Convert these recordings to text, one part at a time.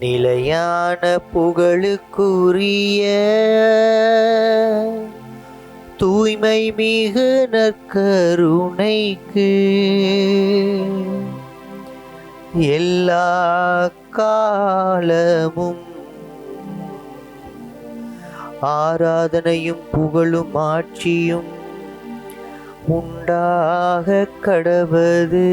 நிலையான புகழுக்குரிய தூய்மை மிகு நற்கருணைக்கு எல்லா காலமும் ஆராதனையும் புகழும் ஆட்சியும் உண்டாக கடவது.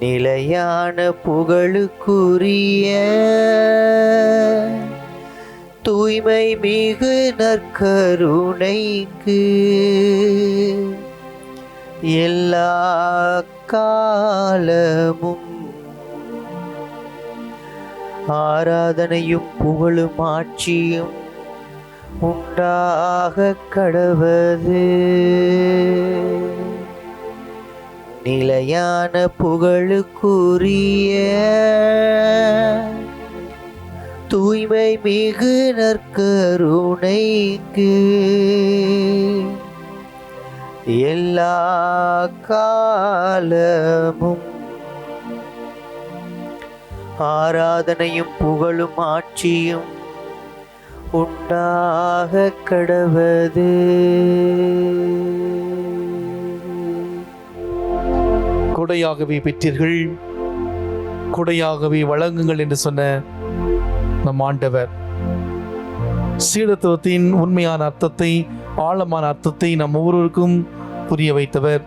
நிலையான புகழுக்குரிய தூய்மை மிகு நற்கருணைக்கு எல்லா காலமும் ஆராதனையும் புகழும் ஆட்சியும் உண்டாக கடவது. நிலையான புகழுக்குரிய தூய்மை மிகு நற்கருணைக்கு எல்லா காலமும் ஆராதனையும் புகழும் ஆட்சியும் உண்டாக கடவது. கொடையாகவே பெற்றீர்கள், கொடையாகவே வழங்குங்கள் என்று சொன்ன நம் ஆண்டவர் சீடத்துவத்தின் உண்மையான அர்த்தத்தை, ஆழமான அர்த்தத்தை நம் ஒவ்வொருவருக்கும் புரிய வைத்தவர்.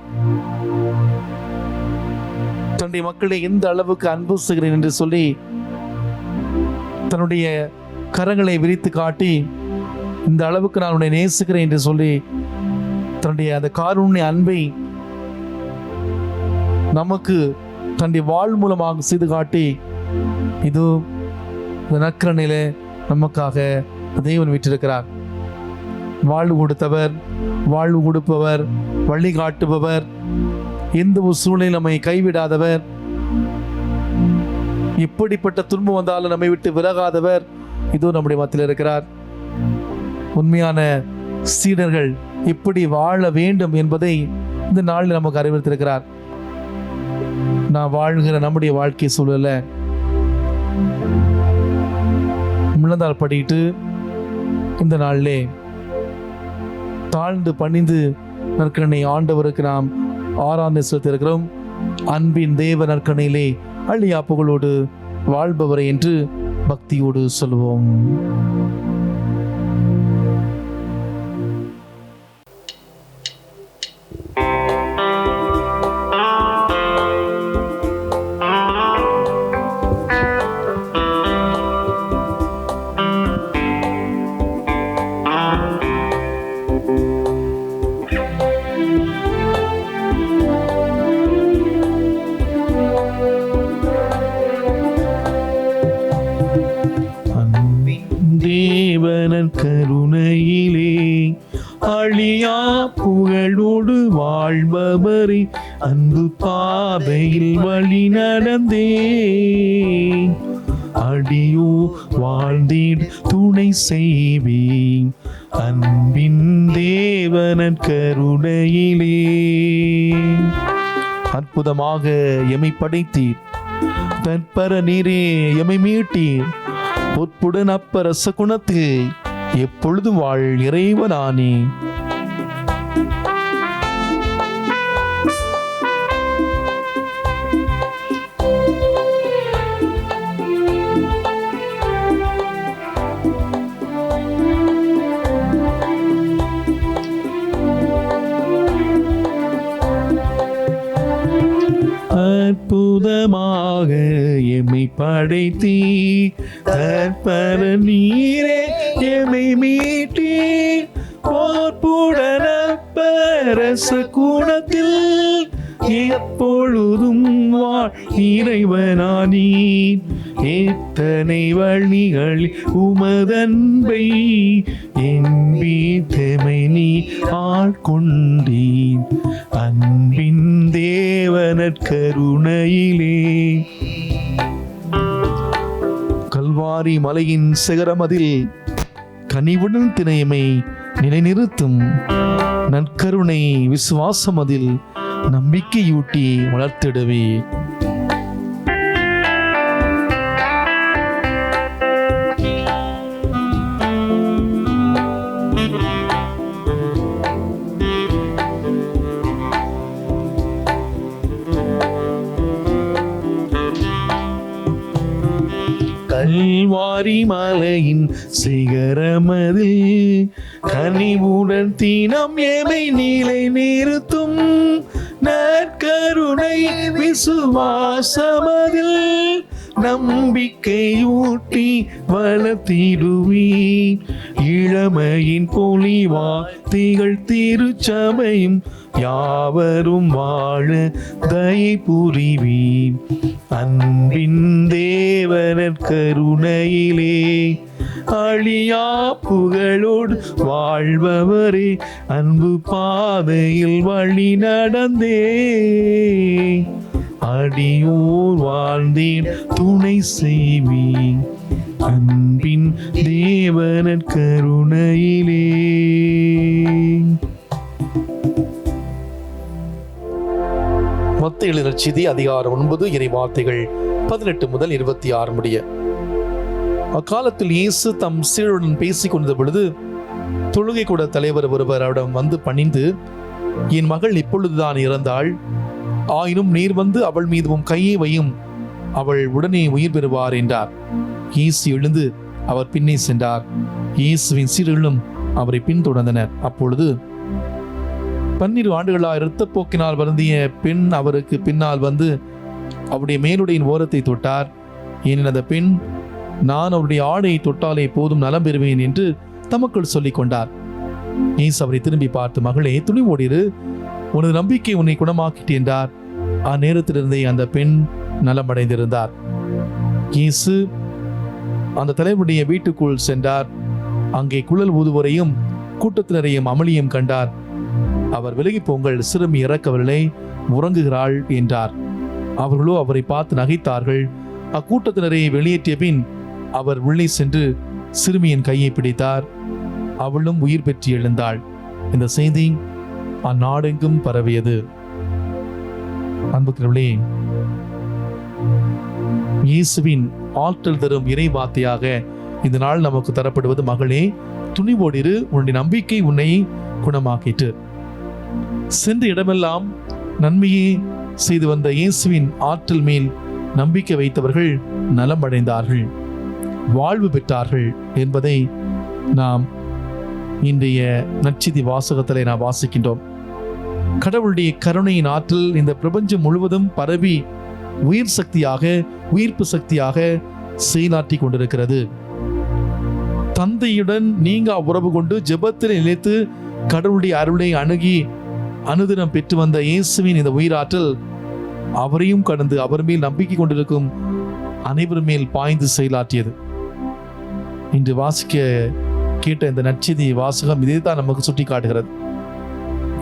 தன்னுடைய மக்களை எந்த அளவுக்கு அன்பு செய்கிறேன் என்று சொல்லி தன்னுடைய கரங்களை விரித்து காட்டி, இந்த அளவுக்கு நான் உன்னை நேசிக்கிறேன் என்று சொல்லி தன்னுடைய அந்த காருண்ய அன்பை நமக்கு தன்னுடைய வாழ் மூலமாக செய்து காட்டி, இது இந்த நற்கருணையிலே நமக்காக தேவன் விட்டிருக்கிறார். வாழ்வு கொடுத்தவர், வாழ்வு கொடுப்பவர், வழிகாட்டுபவர், எந்த ஒரு சூழ்நிலையில் நம்மை கைவிடாதவர், எப்படிப்பட்ட துன்பம் வந்தாலும் நம்மை விட்டு விலகாதவர், இதோ நம்முடைய மத்தியில் இருக்கிறார். உண்மையான சீடர்கள் எப்படி வாழ வேண்டும் என்பதை இந்த நாளில் நமக்கு அறிவித்திருக்கிறார். நான் வாழ்கிற நம்முடைய வாழ்க்கை சூழல முழந்தால் படிட்டு இந்த நாளிலே தாழ்ந்து பணிந்து நற்கருணை ஆண்டவருக்கு நாம் ஆராதனை செலுத்தியிருக்கிறோம். அன்பின் தேவ நற்கருணையிலே அழியா புகழோடு வாழ்பவரை என்று பக்தியோடு சொல்வோம். கருணையிலே அழியா புகழோடு வாழ்பவரை அன்பு பாதையில் வழி நடந்தே அடியோ வாழ்ந்தீர் துணை செய்வேன் அன்பின் தேவனன் கருணையிலே. அற்புதமாக எமை படைத்தீர், தற்பர நீரே எமை மீட்டீர், பொற்புடன் அப்பரச குணத்தில் எப்பொழுது வாழ் இறைவனானே. அற்புதமாக எம்மை படைத்தீ, தற்பர நீரே எம்மை மீட்டீ, போர்ப்புடன் அப்பரச குணத்தில் எப்பொழுதும் வாழ் இறைவனானீர். எத்தனை வழிகளில் உமதன்பை என்பீத்தமை நீ ஆட்கொண்டீர் அன்பின் தேவனற் கருணையிலே. கல்வாரி மலையின் சிகரமதில் கனிவுடன் திணையமை நிலைநிறுத்தும் நற்கருணை விசுவாசம் அதில் நம்பிக்கையூட்டி வளர்த்திடவே. கல்வாரி மலையின் சிகரமதில் கனிவுடன் தீனம் ஏமை நிலை நிறுத்தும் நற்கருணை விசுவாசமதில் நம்பிக்கையூட்டி வளர்த்திடுவீர். இளமையின் பொலிவா திகழ் திருச்சபையும் யாவரும் வாழ தயை புரிவீர். அன்பின் தேவனர் கருணையிலே அழியா புகழோடு வாழ்பவரே, அன்பு பாதையில் வழி நடந்தே அடியோர் வாழ்ந்தேன் துணை செய்வீர். அன்பின் தேவனர் கருணையிலே. மத்தேயு எழுதின நற்செய்தி அதிகாரம் 9 இறை வார்த்தைகள் 18 முதல் 26 முடிய. அக்காலத்தில் இயேசு தம் சீடருடன் பேசிக் கொண்ட பொழுது தொழுகை கூட தலைவர் ஒருவர் அவரிடம் வந்து பணிந்து, என் மகள் இப்பொழுதுதான் இறந்தாள், ஆயினும் நீர் வந்து அவள் மீதும் கையை வையும், அவள் உடனே உயிர் பெறுவார் என்றார். இயேசு எழுந்து அவர் பின்னே சென்றார். இயேசுவின் சீடர்களும் அவரை பின்தொடர்ந்தனர். அப்பொழுது 12 ஆண்டுகளாக இரத்தப்போக்கினால் வருந்திய பெண் அவருக்கு பின்னால் வந்து அவருடைய மேலுடையின் ஓரத்தை தொட்டார். ஏனெனில் அந்த பெண், நான் அவருடைய ஆடையை தொட்டாலே போதும் நலம் பெறுவேன் என்று தமக்குள் சொல்லிக் கொண்டார். இயேசு அவரை திரும்பி பார்த்து, மகளே, துணிவோடிரு, உனது நம்பிக்கை உன்னை குணமாக்கிட்டு என்றார். அந்நேரத்திலிருந்தே அந்த பெண் நலமடைந்திருந்தார். இயேசு அந்த தலைவருடைய வீட்டுக்குள் சென்றார். அங்கே குழல் ஊதுவோரையும் கூட்டத்தினரையும் அமளியும் கண்டார். அவர், விலகி போங்கள், சிறுமி இறக்கவில்லை, உறங்குகிறாள் என்றார். அவர்களோ அவரை பார்த்து நகைத்தார்கள். அக்கூட்டத்தினரை வெளியேற்றிய பின் அவர் உள்ளே சென்று சிறுமியின் கையை பிடித்தார். அவளும் உயிர் பெற்று எழுந்தாள். இந்த செய்தி அந்நாடெங்கும் பரவியது. அன்புக்குரியவர்களே, இயேசுவின் ஆற்றல் தரும் இறை வார்த்தையாக இந்த நாள் நமக்கு தரப்படுவது, மகளே, துணிவோடிரு, உன்னுடைய நம்பிக்கை உன்னை குணமாக்கிட்டு. சென்ற இடமெல்லாம் நன்மையே செய்து வந்த இயேசுவின் ஆற்றல் மேல் நம்பிக்கை வைத்தவர்கள் நலம் அடைந்தார்கள், வாழ்வு பெற்றார்கள் என்பதை நாம் இன்றைய நற்செய்தி வாசகத்திலே நாம் வாசிக்கின்றோம். கடவுளுடைய கருணையின் ஆற்றல் இந்த பிரபஞ்சம் முழுவதும் பரவி உயிர் சக்தியாக, உயிர்ப்பு சக்தியாக செயலாற்றி கொண்டிருக்கிறது. தந்தையுடன் நீங்க உறவு கொண்டு ஜெபத்தில் நிலைத்து கடவுளுடைய அருளை அணுகி அனுதினம் பெற்று வந்த இயேசுவின் இந்த உயிராற்றல் அவரையும் கடந்து அவர் மேல் நம்பிக்கை கொண்டிருக்கும் அனைவர் மேல் பாய்ந்து செயலாற்றியது. இன்று வாசிக்க கேட்ட இந்த நற்செய்தி வாசகம் இதை தான் நமக்கு சுட்டி காட்டுகிறது.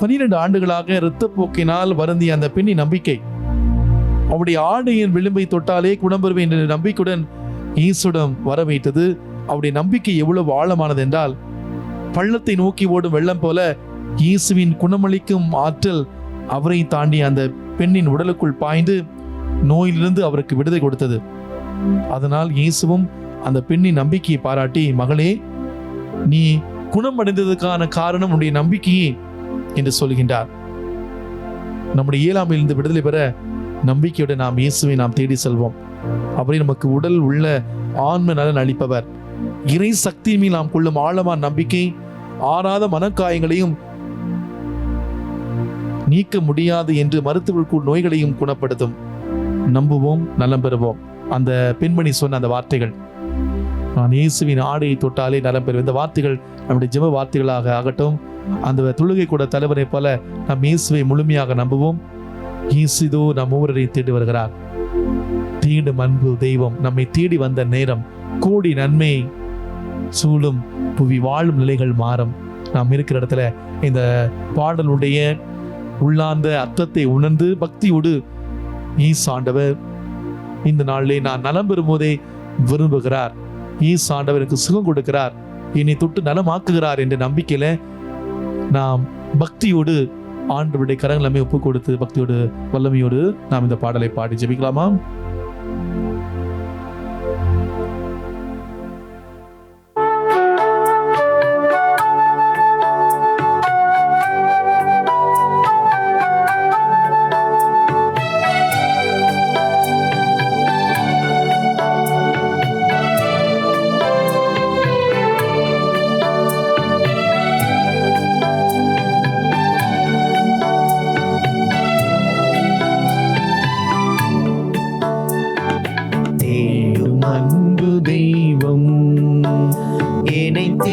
12 ஆண்டுகளாக இரத்தப்போக்கினால் வருந்திய அந்த பெண்ணின் நம்பிக்கை, அவருடைய ஆடையின் விளிம்பை தொட்டாலே குணம் பெறுவேன் என்ற நம்பிக்கையுடன் இயேசுடன் வர வைத்தது. அவருடைய நம்பிக்கை எவ்வளவு ஆழமானது என்றால், பள்ளத்தை நோக்கி ஓடும் வெள்ளம் போல இயேசுவின் குணமளிக்கும் ஆற்றல் அவரை தாண்டி அந்த பெண்ணின் உடலுக்குள் பாய்ந்து நோயிலிருந்து அவருக்கு விடுதலை கொடுத்தது. அதனால் இயேசுவும் அந்த பெண்ணின் நம்பிக்கையை பாராட்டி, மகளே, நீ குணமடைந்ததுக்கான காரணம் உன்னுடைய நம்பிக்கையே என்று சொல்கின்றார். நம்முடைய இயலாமையிலிருந்து விடுதலை பெற நம்பிக்கையுடன் நாம் இயேசுவை நாம் தேடி செல்வோம். அவரை நமக்கு உடல் உள்ள ஆன்ம நலன் அளிப்பவர். இறை சக்தியின் மேல் நாம் கொள்ளும் ஆழமான நம்பிக்கை ஆறாத மனக்காயங்களையும் நீக்க முடியாது என்று மருத்துவர்கள் நோய்களையும் குணப்படுத்தும். நம்புவோம், நலம் பெறுவோம். அந்த பெண்மணி சொன்ன அந்த வார்த்தைகள், நான் இயேசுவின் ஆடையை தொட்டாலே நலம் பெறுவேன், இந்த வார்த்தைகள் நம்முடைய ஜெப வார்த்தைகளாக ஆகட்டும். அந்த தொழுகை கூட தலைவரை போல நம் இயேசுவை முழுமையாக நம்புவோம். இயேசு இதோ நம் ஒவ்வொருவரையும் தேடி வருகிறார். தேடும் அன்பு தெய்வம் நம்மை தேடி வந்த நேரம் கோடி நன்மை சூழும் புவி வாழும் நிலைகள் மாறும். நாம் இருக்கிற இடத்துல இந்த பாடலுடைய உள்ளார்ந்த அர்த்தத்தை உணர்ந்து பக்தியோடு, ஈசு ஆண்டவர் இந்த நாளிலே நான் நலம் பெறும்போதே விரும்புகிறார், ஈசு ஆண்டவருக்கு சுகம் கொடுக்கிறார், என்னை தொட்டு நலமாக்குகிறார் என்ற நம்பிக்கையில நாம் பக்தியோடு ஆண்டவருடைய கரங்களை ஒப்பு கொடுத்து பக்தியோடு வல்லமையோடு நாம் இந்த பாடலை பாடி ஜெபிக்கலாமா?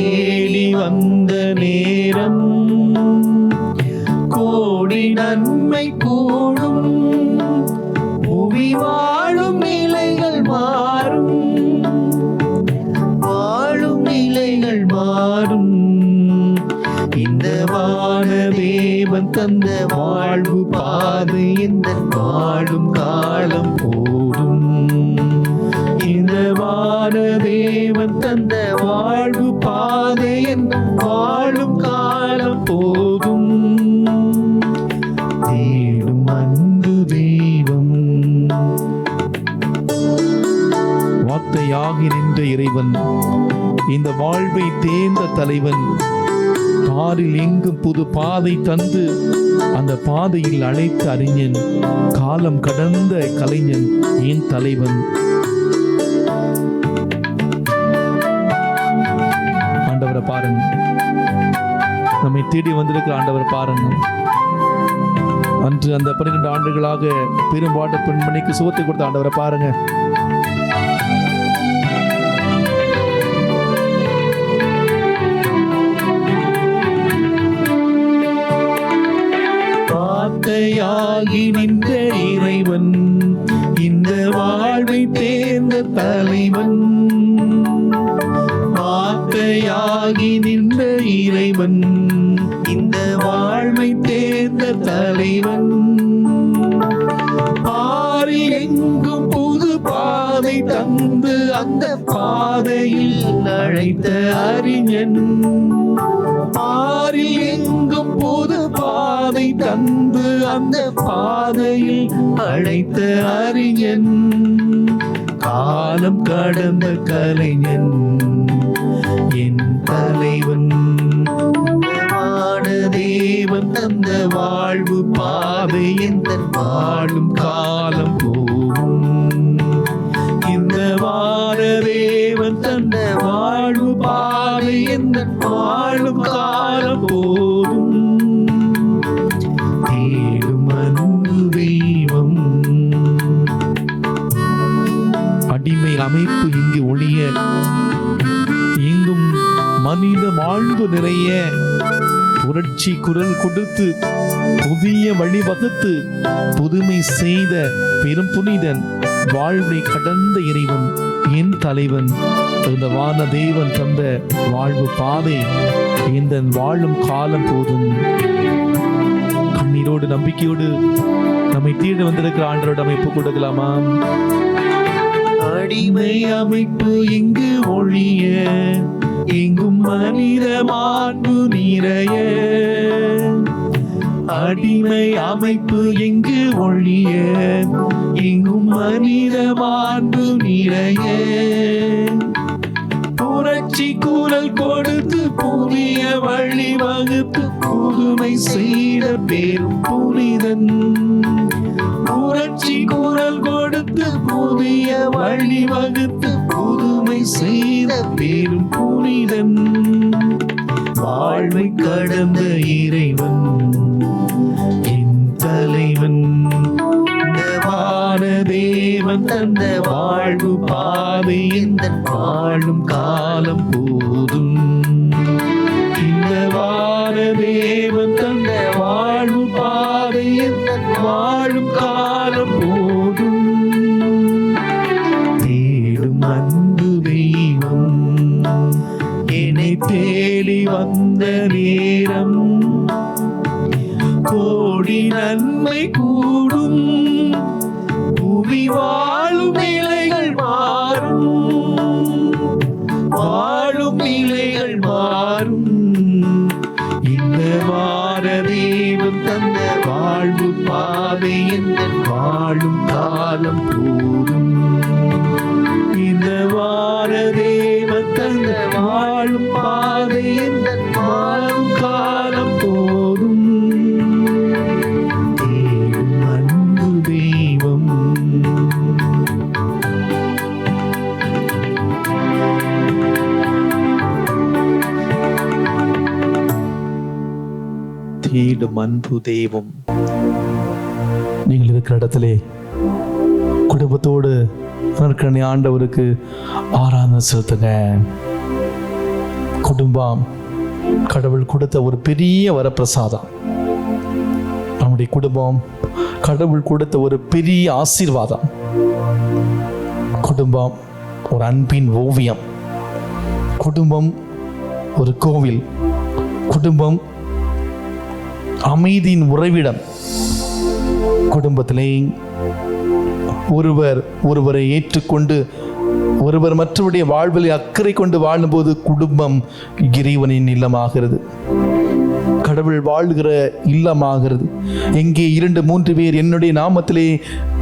தேடி வந்த நேரம் கோடி நன்மை கூடும், புவி வாழும் நிலைகள் மாறும், வாழும் நிலைகள் மாறும். இந்த வானதேவன் தந்த வாழ்வு பாதை இந்த வாழும் காலம் போதும். இந்த வானதேவன் தந்த வாழ்வு பாதை இந்த வாழும் காலம் போதும். தேடும் அன்பு தெய்வம், வார்த்தையாகி நின்ற இறைவன், இந்த வாழ்வை தேர்ந்த தலைவன், பாரில் எங்கும் புது பாதை தந்து அந்த பாதையில் அழைத்த அறிஞன், காலம் கடந்த கலைஞன், என் தலைவன். ஆண்டவரை பாருங்க, நம்மை தேடி வந்திருக்கிற ஆண்டவரை பாருங்க. அன்று அந்த 12 ஆண்டுகளாக பெரும்பாட்ட பெண்மணிக்கு சுகத்தை கொடுத்த ஆண்டவரை பாருங்க. வார்த்தையாகி நின்ற இறைவன், இந்த வாழ்வை தேர்ந்த தலைவன். வார்த்தையாகி நின்ற இறைவன், இந்த வாழ்வை தேர்ந்த தலைவன். பாரி எங்கும் புது பாதை தந்து அந்த பாதையில் அழைத்த அறிஞன். பாரி எங்கும் புது பாதை தந்து அந்த பாதையில் அழைத்த அறிஞன், காலம் கடந்த கலைஞன், என் தலைவன். தேவன் தந்த வாழ்வு பாதை எந்த வாழும் காலம் போகும். இந்த வானதேவன் தந்த வாழ்வு பாதை எந்த வாழும் காலம் போகும். தேடும் அன்பு தெய்வம், அடிமை அமைப்பு இங்கு ஒளிய, எங்கும் மனித வாழ்வு நிறைய, புரட்சி குரல் கொடுத்து புதிய வழிவகுத்து புதுமை செய்த பெரும் புனிதன், வாழ்வை கடந்த இறைவன், என் தலைவன். இந்த வானதேவன் தந்த வாழ்வு பாதை இந்த வாழும் காலம் போதும். கண்ணீரோடு நம்பிக்கையோடு நம்மை தேடி வந்திருக்கிற ஆண்டரோட அமைப்பு கொடுக்கலாமா? அடிமை அமைப்பு இங்கு ஒழிய, எங்கும் மனித மாண்பு நிறைய. அடிமை அமைப்பு எங்கு ஒழிய, எங்கும் மனித மாண்பு நிறைய. புரட்சி குரல் கொடுத்து புதிய வழி வகுத்து புதுமை செய்த பெரும் புனிதன். புரட்சி குரல் கொடுத்து புதிய வழி வகுத்து புதுமை செய்த பெரும் புனிதன், வாழ்வை கடந்த இறைவன், என் தலைவன். இந்த வானதேவன் தந்த வாழ்வு பாதை இந்த வாழும் காலம் போதும். இந்த வானதேவன் தந்த வாழ்வு பாதை இந்த வாழும் காலம் போதும். தேடும் அன்பு தெய்வம், என்னை தேடி வந்த நேரம் கோடி நன்மை கூடும், புவி வாழும் நிலைகள் மாறும், வாழும் நிலைகள் மாறும். இந்த வானதேவன் தந்த வாழ்வு பாதை எந்த வாழும் காலம் போதும். இந்த வானதேவன் தந்த வாழும் பாதை எந்த வாழும் காலம் போதும். தேடும் அன்பு தெய்வம், தேடும் அன்பு தெய்வம். நீங்கள் இருக்கிற இடத்திலே குடும்பத்தோடு ஆண்டவருக்கு ஆராதனை செலுத்துங்க. குடும்பம் கடவுள் கொடுத்த ஒரு பெரிய வரப்பிரசாதம். நம்முடைய குடும்பம் கடவுள் கொடுத்த ஒரு பெரிய ஆசீர்வாதம். குடும்பம் ஒரு அன்பின் ஓவியம். குடும்பம் ஒரு கோவில். குடும்பம் அமைதியின் உறைவிடம். குடும்பத்திலே ஒருவரை ஏற்றுக்கொண்டு ஒருவர் மற்றவருடைய வாழ்வில் அக்கறை கொண்டு வாழும்போது குடும்பம் இறைவனின் இல்லமாகிறது, கடவுள் வாழ்கிற இல்லமாகிறது. எங்கே 2-3 பேர் என்னுடைய நாமத்திலே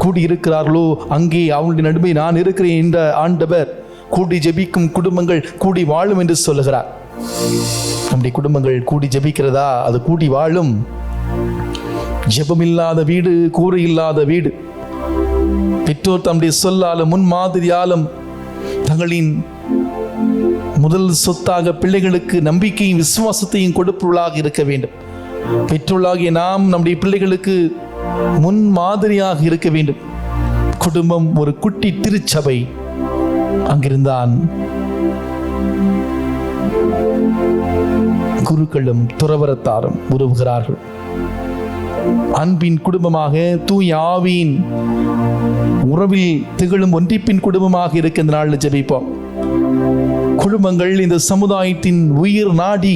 கூடியிருக்கிறார்களோ அங்கே அவனுடைய நடுவே நான் இருக்கிறேன் என்ற ஆண்டவர் கூடி ஜெபிக்கும் குடும்பங்கள் கூடி வாழும் என்று சொல்லுகிறார். நம்முடைய குடும்பங்கள் கூடி ஜெபிக்கிறதா? அது கூடி வாழும். ஜெபமில்லாத வீடு கூரை இல்லாத வீடு. பெற்றோர் தம்முடைய சொல்லாலும் முன்மாதிரியாலும் தங்களின் முதல் சொத்தாக பிள்ளைகளுக்கு நம்பிக்கையும் விசுவாசத்தையும் கொடுப்பவர்களாக இருக்க வேண்டும். பெற்றோர்களாகிய நாம் நம்முடைய பிள்ளைகளுக்கு முன் மாதிரியாக இருக்க வேண்டும். குடும்பம் ஒரு குட்டி திருச்சபை. அங்கிருந்தான் குருக்களும் துறவரத்தாரும் உருவுகிறார்கள். அன்பின் குடும்பமாக தூய ஆவியின் உறவில் திகழும் ஒன்றிப்பின் குடும்பமாக இருக்க இந்த நாளில் ஜெபிப்போம். குடும்பங்கள் இந்த சமுதாயத்தின் உயிர் நாடி,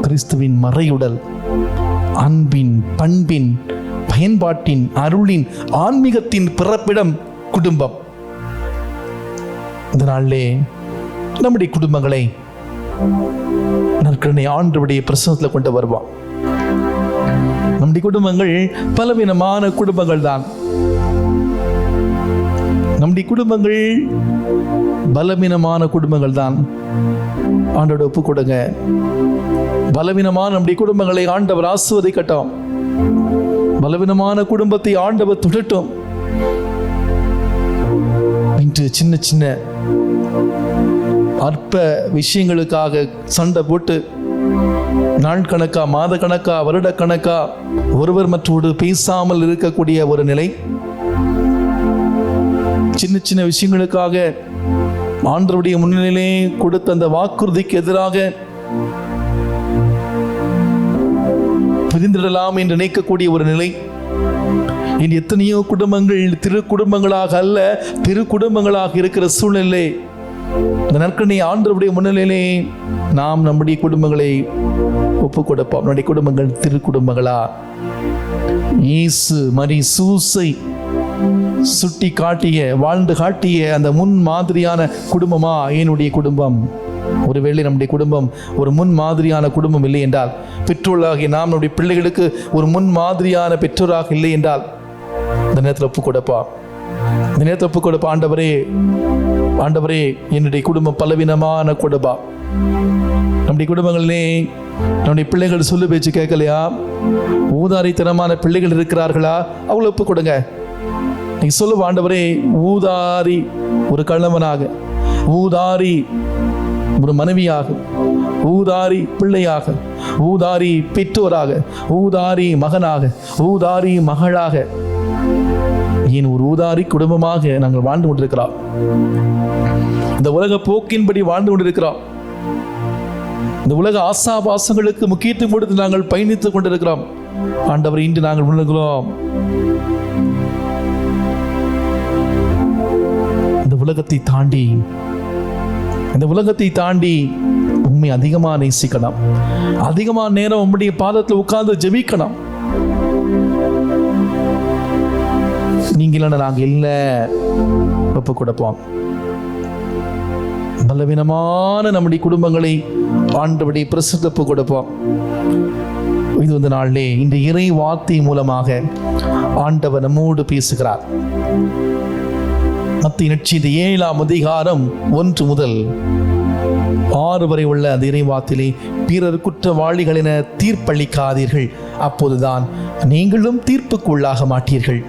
கிறிஸ்துவின் மறையுடல், அன்பின் பண்பின் பயன்பாட்டின் அருளின் ஆன்மீகத்தின் பிறப்பிடம் குடும்பம். இந்த நாளிலே நம்முடைய குடும்பங்களை நற்கருணை ஆண்டவருடைய பிரசன்னத்தில் கொண்டு வருவோம். நம்முடைய குடும்பங்கள் பலவீனமான குடும்பங்கள் தான். நம்முடைய குடும்பங்கள் பலவீனமான குடும்பங்கள் தான். ஆண்டவரோட ஒப்பு கொடுங்க. பலவீனமான நம்முடைய குடும்பங்களை ஆண்டவர் ஆசீர்வதிக்கட்டும். பலவீனமான குடும்பத்தை ஆண்டவர் தொடட்டும். இன்று சின்ன சின்ன அற்ப விஷயங்களுக்காக சண்டை போட்டு நாள் கணக்கா, மாத கணக்கா, வருட கணக்கா ஒருவர் மற்றோடு பேசாமல் இருக்கக்கூடிய ஒரு நிலை. சின்ன சின்ன விஷயங்களுக்காக ஆண்டவருடைய முன்னிலையிலே கொடுத்த அந்த வாக்குறுதிக்கு எதிராக பிரிந்திடலாம் என்று நினைக்கக்கூடிய ஒரு நிலை. இன்று எத்தனையோ குடும்பங்கள் திரு குடும்பங்களாக அல்ல, திரு குடும்பங்களாக இருக்கிற சூழ்நிலை. இந்த நற்கருணை ஆண்டவருடைய முன்னிலையிலே நாம் நம்முடைய குடும்பங்களை ஒப்பு கொடுப்போம். நம்முடைய குடும்பங்கள் திரு குடும்பங்களா? இயேசு மரி சூசை சுட்டி காட்டிய, வாழ்ந்து காட்டிய அந்த முன் மாதிரியான குடும்பமா என்னுடைய குடும்பம்? ஒருவேளை நம்முடைய குடும்பம் ஒரு முன் மாதிரியான குடும்பம் இல்லை என்றால், பெற்றோராகிய நாம் நம்முடைய பிள்ளைகளுக்கு ஒரு முன் மாதிரியான பெற்றோராக இல்லை என்றால், இந்த நேரத்தில் ஒப்பு கொடுப்பா. இந்த நேரத்தில் ஒப்பு கொடுப்பா. ஆண்டவரே, ஆண்டவரே, என்னுடைய குடும்பம் பலவீனமான குடும்பம். நம்முடைய குடும்பங்களிலே நம்முடைய பிள்ளைகள் சொல்லு பேச்சு கேட்கலையா? ஊதாரித்தனமான பிள்ளைகள் இருக்கிறார்களா? அவளை ஒப்பு கொடுங்க. நீங்க சொல்லுவ, ஆண்டவரே, ஊதாரி ஒரு கணவனாக, ஊதாரி ஒரு மனைவியாக, ஊதாரி பிள்ளையாக, ஊதாரி பெற்றோராக, ஊதாரி மகனாக, ஊதாரி மகளாக, ஏன் ஒரு ஊதாரி குடும்பமாக நாங்கள் வாழ்ந்து கொண்டிருக்கிறோம். இந்த உலக போக்கின்படி வாழ்ந்து கொண்டிருக்கிறோம். இந்த உலக ஆசாபாசங்களுக்கு முக்கியத்துவம் கொடுத்து நாங்கள் பயணித்துக் கொண்டிருக்கிறோம். ஆண்டவர், இன்று நாங்கள் உணர்கிறோம், இந்த உலகத்தை தாண்டி உண்மை அதிகமா நேசிக்கணும். அதிகமா நேரம் உம்முடைய பாதத்தில் உட்கார்ந்து ஜெபிக்கணும். நீங்க இல்லைன்னா நாங்கள் இல்லை ஒப்பு கொடுப்போம். பலவீனமான நம்முடைய குடும்பங்களை ஆண்டவருடைய பிரசித்தப்பு கொடுப்போம். இது வந்து நாளிலே இந்த இறை வார்த்தை மூலமாக ஆண்டவர் நம்மோடு பேசுகிறார். மத்திய நற்செய்தி 7ஆம் அதிகாரம் 1 முதல் 6 வரை உள்ள அந்த இறை வார்த்தையிலே, பிறர் குற்றவாளிகள் என தீர்ப்பளிக்காதீர்கள், அப்போதுதான் நீங்களும் தீர்ப்புக்கு உள்ளாக மாட்டீர்கள்.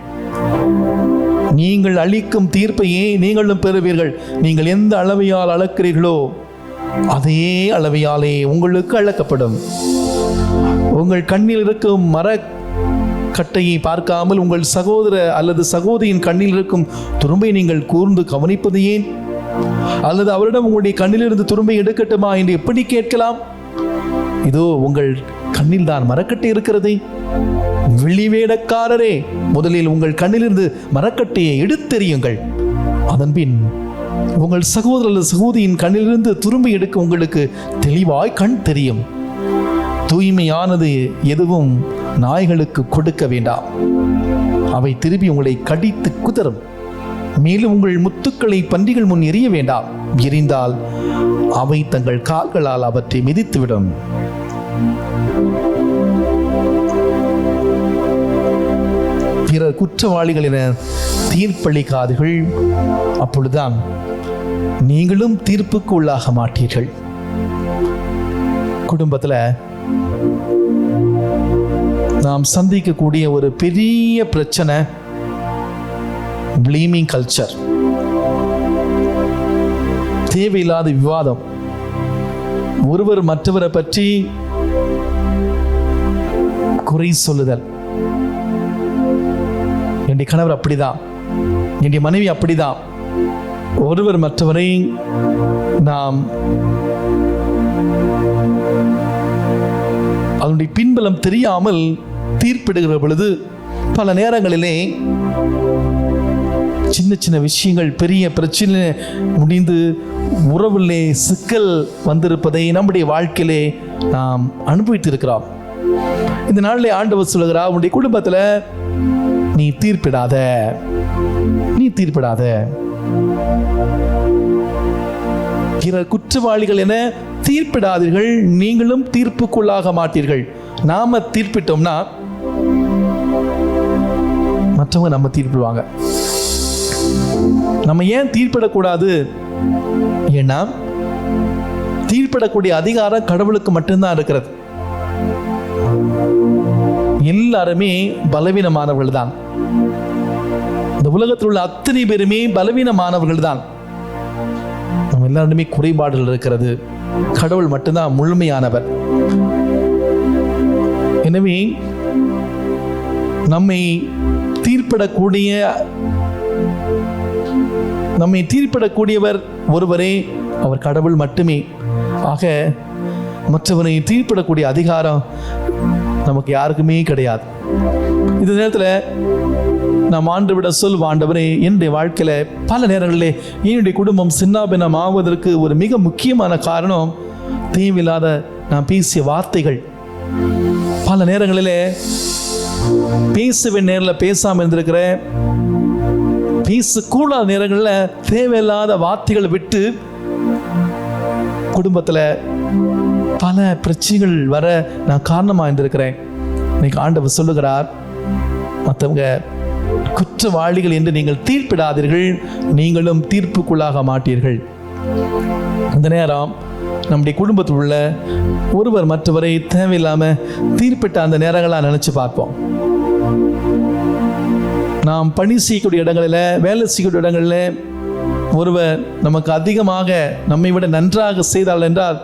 நீங்கள் அளிக்கும் தீர்ப்பையே நீங்களும் பெறுவீர்கள். நீங்கள் எந்த அளவையால் அளக்கிறீர்களோ அதே அளவையாலே உங்களுக்கு அளக்கப்படும். உங்கள் கண்ணில் இருக்கும் மரக்கட்டையை பார்க்காமல் உங்கள் சகோதர அல்லது சகோதரியின் கண்ணில் இருக்கும் துரும்பை நீங்கள் கூர்ந்து கவனிப்பது ஏன்? அல்லது அவரிடம் உங்களுடைய கண்ணிலிருந்து துரும்பை எடுக்கட்டுமா என்று எப்படி கேட்கலாம்? இதோ உங்கள் கண்ணில் தான் மரக்கட்டை இருக்கிறது. வெளிவேடக்காரரே, முதலில் உங்கள் கண்ணிலிருந்து மரக்கட்டையை எடுத்தெறியுங்கள். அதன்பின் உங்கள் சகோதரர் அல்லது சகோதரியின் கண்ணிலிருந்து துரும்பை எடுக்க உங்களுக்கு தெளிவாய் கண் தெரியும். தூய்மையானது எதுவும் நாய்களுக்கு கொடுக்க வேண்டாம், அவை திருப்பி உங்களை கடித்து குதறும். மேலும் உங்கள் முத்துக்களை பன்றிகள் முன் எறிய வேண்டாம், எறிந்தால் அவை தங்கள் கால்களால் அவற்றை மிதித்துவிடும். பிறர் குற்றவாளிகள் என தீர்ப்பளிக்காதீர்கள், அப்பொழுதுதான் நீங்களும் தீர்ப்புக்கு உள்ளாக மாட்டீர்கள். குடும்பத்தில் நாம் சந்திக்கக்கூடிய ஒரு பெரிய பிரச்சனை ப்ளீமிங் கல்ச்சர், தேவையில்லாத விவாதம், ஒருவர் மற்றவரை பற்றி குறை சொல்லுதல். என்னுடைய கணவர் அப்படிதான், என்னுடைய மனைவி அப்படிதான். ஒருவர் மற்றவரை நாம் அதனுடைய பின்பலம் தெரியாமல் தீர்ப்பிடுகிற பொழுது பல நேரங்களிலே சின்ன சின்ன விஷயங்கள் பெரிய பிரச்சனை முடிந்து உறவிலே சிக்கல் வந்திருப்பதை நம்முடைய வாழ்க்கையிலே நாம் அனுபவித்திருக்கிறோம். இந்த நாளிலே ஆண்டவர் சொல்லுகிறார், உன்னுடைய குடும்பத்தில் நீ தீர்ப்பிடாத, நீ தீர்ப்பிடாத. பிறர் குற்றவாளிகள் என தீர்ப்பிடாதீர்கள், நீங்களும் தீர்ப்புக்குள்ளாக மாட்டீர்கள். நாம தீர்ப்பிட்டோம்னா மற்றவங்க நம்ம தீர்ப்பிடுவாங்க. நம்ம ஏன் தீர்ப்பிடக்கூடாது? ஏன்னா தீர்ப்பிடக்கூடிய அதிகாரம் கடவுளுக்கு மட்டும்தான் இருக்கிறது. எல்லாருமே பலவீனமானவர்கள் தான். இந்த உலகத்தில் உள்ள அத்தனை பேருமே பலவீனமானவர்கள் தான். நம்ம எல்லாருமே குறைபாடுகள் இருக்கிறது. கடவுள் மட்டும்தான் முழுமையானவர். எனவே நம்மை தீர்ப்பிடக்கூடியவர் ஒருவரே, அவர் கடவுள் மட்டுமே. ஆக மற்றவரை தீர்ப்பிடக்கூடிய அதிகாரம் நமக்கு யாருக்குமே கிடையாது. இந்த நேரத்தில் நாம் ஆண்டவிட ஆண்டவரே, என்னுடைய வாழ்க்கையில பல நேரங்களிலே என்னுடைய குடும்பம் சின்னாபின்னம் ஆவதற்கு ஒரு மிக முக்கியமான காரணம் தேவையில்லாத நான் பேசிய வார்த்தைகள். பல நேரங்களிலே பேசுவேன், நேரில் பேசாமல் இருந்திருக்கிறேன். பேசக்கூடாத நேரங்களில் தேவையில்லாத வார்த்தைகளை விட்டு குடும்பத்தில் பல பிரச்சனைகள் வர நான் காரணமாக இருந்திருக்கிறேன். இன்னைக்கு ஆண்டவர் சொல்லுகிறார், மற்றவங்க குற்றவாளிகள் என்று நீங்கள் தீர்ப்பிடாதீர்கள், நீங்களும் தீர்ப்புக்குள்ளாக மாட்டீர்கள். அந்த நேரம் நம்முடைய குடும்பத்தில் உள்ள ஒருவர் மற்றவரை தேவையில்லாமல் தீர்ப்பிட்ட அந்த நேரங்களாக நினச்சி பார்ப்போம். நாம் பணி செய்யக்கூடிய இடங்களில், வேலை செய்யக்கூடிய இடங்களில் ஒருவர் நமக்கு அதிகமாக நம்மை விட நன்றாக செய்தால் என்றால்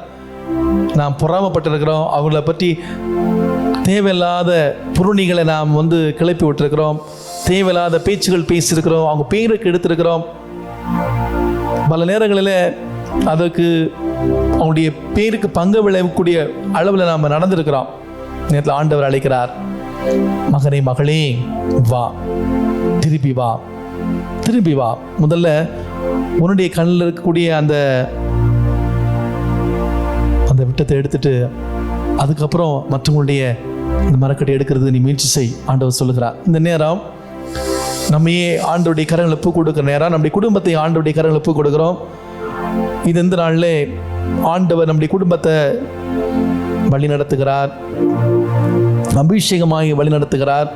நாம் பொறாமப்பட்டிருக்கிறோம். அவர்களை பற்றி தேவையில்லாத புருணிகளை நாம் கிளப்பி விட்டுருக்கிறோம். தேவையில்லாத பேச்சுகள் பேசியிருக்கிறோம். அவங்க பேருக்கு எடுத்திருக்கிறோம். பல நேரங்களில் அதற்கு அவங்களுடைய பேருக்கு பங்கு விளையக்கூடிய அளவில் நாம் நடந்திருக்கிறோம். நேரத்தில் ஆண்டவர் அழைக்கிறார், மகனே மகளே வா, திருப்பி வா, திருப்பி வா. முதல்ல உன்னுடைய கண்ணில் இருக்கக்கூடிய அந்த விட்டத்தை எடுத்துட்டு அதுக்கப்புறம் மற்றவங்களுடைய இந்த மரக்கட்டை எடுக்கிறது நீ முயற்சி செய், ஆண்டவர் சொல்லுகிறார். இந்த நேரம் நம்மையே ஆண்டவருடைய கரங்களை ஒப்பு கொடுக்குற நேரம், நம்முடைய குடும்பத்தை ஆண்டவருடைய கரங்களை ஒப்பு கொடுக்குறோம். இது இந்த நாளில் ஆண்டவர் நம்முடைய குடும்பத்தை வழி நடத்துகிறார், அபிஷேகமாகி வழி நடத்துகிறார்.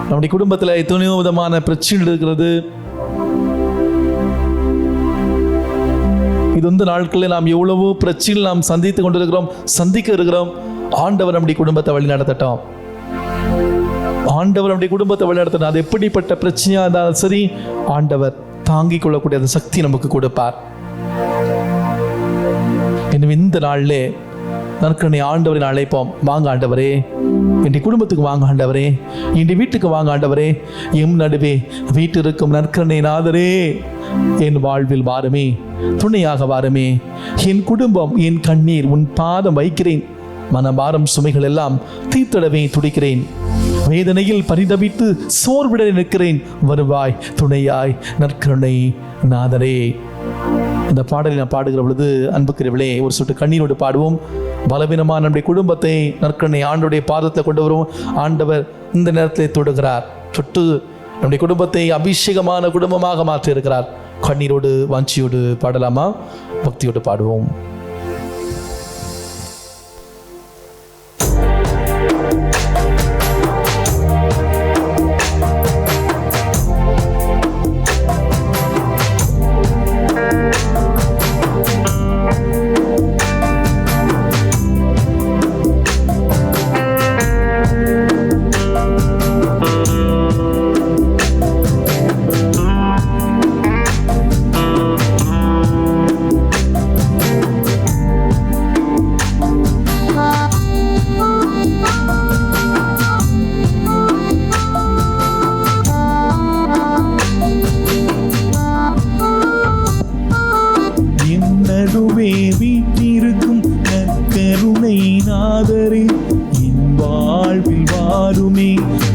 நம்முடைய குடும்பத்தில் எத்தனையோ விதமான பிரச்சனைகள் இருக்கிறது. இது நாட்களில் நாம் எவ்வளவோ பிரச்சனைகள் நாம் சந்தித்து கொண்டிருக்கிறோம், சந்திக்க இருக்கிறோம். ஆண்டவர் நம்முடைய குடும்பத்தை வழி நடத்தட்டும். ஆண்டவர் நம்முடைய குடும்பத்தை வழி நடத்தட்டும். அது எப்படிப்பட்ட பிரச்சனையா இருந்தாலும் சரி, ஆண்டவர் தாங்கிக் கொள்ளக்கூடிய அந்த சக்தி நமக்கு கொடுப்பார். எனவே இந்த நாளிலே நற்கருணை ஆண்டவரின் அழைப்போம். வாங்க ஆண்டவரே, என் குடும்பத்துக்கு வாங்க ஆண்டவரே, என் வீட்டுக்கு வாங்க ஆண்டவரே, எம் நடுவே வீட்டிற்கும் நற்கருணை நாதரே, என் வாழ்வில் வாருமே, துணையாக வாருமே. என் குடும்பம், என் கண்ணீர் உன் பாதம் வைக்கிறேன். மனபாரம் சுமைகள் எல்லாம் தீர்த்திடவே துடிக்கிறேன். வேதனையில் பரிதவித்து சோர்விட நிற்கிறேன். வருவாய் துணையாய் நற்கருணை நாதரே. இந்த பாடலை நான் பாடுகிற பொழுது அன்புக்குரியவர்களே, ஒரு சொட்டு கண்ணீரோடு பாடுவோம். பலவீனமான நம்முடைய குடும்பத்தை நற்கருணை ஆண்டவருடைய பாதத்தில் கொண்டு வருவோம். ஆண்டவர் இந்த நேரத்தில் தொடுகிறார். தொட்டு நம்முடைய குடும்பத்தை அபிஷேகமான குடும்பமாக மாற்றி இருக்கிறார். கண்ணீரோடு வாஞ்சியோடு பாடலாமா? பக்தியோடு பாடுவோம். வீட்டிருக்கும் நற்கருணை நாதரே, என் வாழ்வில் வாருமே,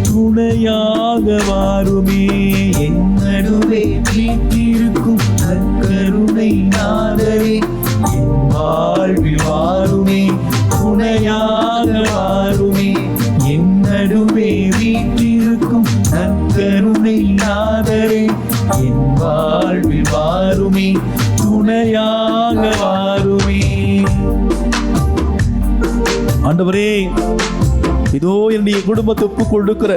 துணையாக வாருமே. என் நடுவே வீட்டிருக்கும் நற்கருணை நாதரே, என் வாழ்வில் வாருமே, துணையாக வாருமே. என் நடுவே வீட்டிருக்கும் நற்கருணை நாதரே, என் வாழ்வில் வாருமே, துணையாக வாருமே. ஆண்டவரே, இதோ என்னுடைய குடும்பத்தை ஒப்பு கொடுக்கிற,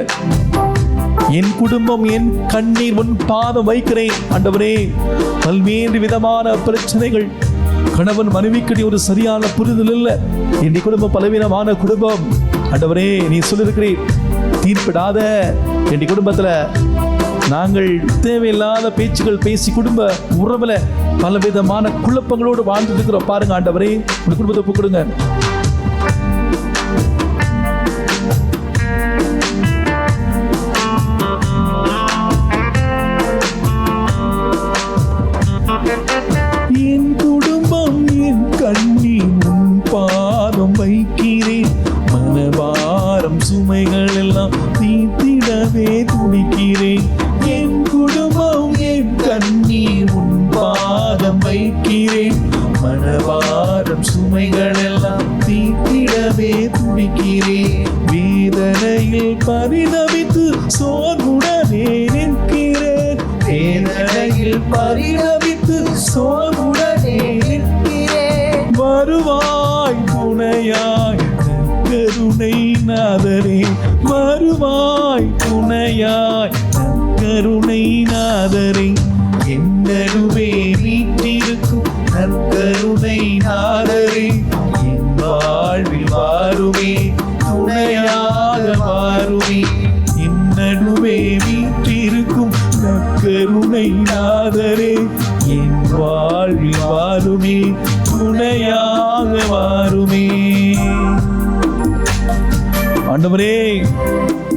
என் குடும்பம், என் கண்ணீர் உன் பாதம் வைக்கிறேன். ஆண்டவரே, பல்வேறு விதமான பிரச்சனைகள், கணவன் மனைவிக்கு ஒரு சரியான புரிதல் இல்லை, என் குடும்பம் பலவீனமான குடும்பம். ஆண்டவரே, நீ சொல்லிருக்கிறீர், தீர்ப்பிடாத என் குடும்பத்துல நாங்கள் தேவையில்லாத பேச்சுகள் பேசி குடும்ப உறவுல பலவிதமான குழப்பங்களோடு வாழ்ந்துட்டு இருக்கிறோம். பாருங்க ஆண்டவரே, உங்க குடும்பத்தை ஒப்பு கொடுங்க. என் குடும்பம், என் கண்ணீர் உன் பாதம் வைக்கிறேன். மனபாரம் சுமைகள் எல்லாம் தீர்த்திடவே துடிக்கிறேன். என் குடும்பம், என் கண்ணீர் உன் பாதம் வைக்கிறேன். மனபாரம் சுமைகள் எல்லாம் தீர்த்திடவே துடிக்கிறேன். வேதனையில் பரிதவித்து சோர்வுடனே நிற்கிறேன். வேதனையில் பரிதவித்து சோர்வுடனே நிற்கிறேன். வருவாய் துணையாய் கருணை நாதரே, வருவாய் துணையாய் கருணை நாதரே. என்னருவே வீட்டிருக்கும் நற்கருணை நாதரே, என் வாழ்வில் வாருமே, துணையாக வாருமே. என்னருவே வீட்டிருக்கும் நற்கருணை நாதரே, என் வாழ்வில் வாருமே, துணையாக வாருமே. ஆண்டவரே,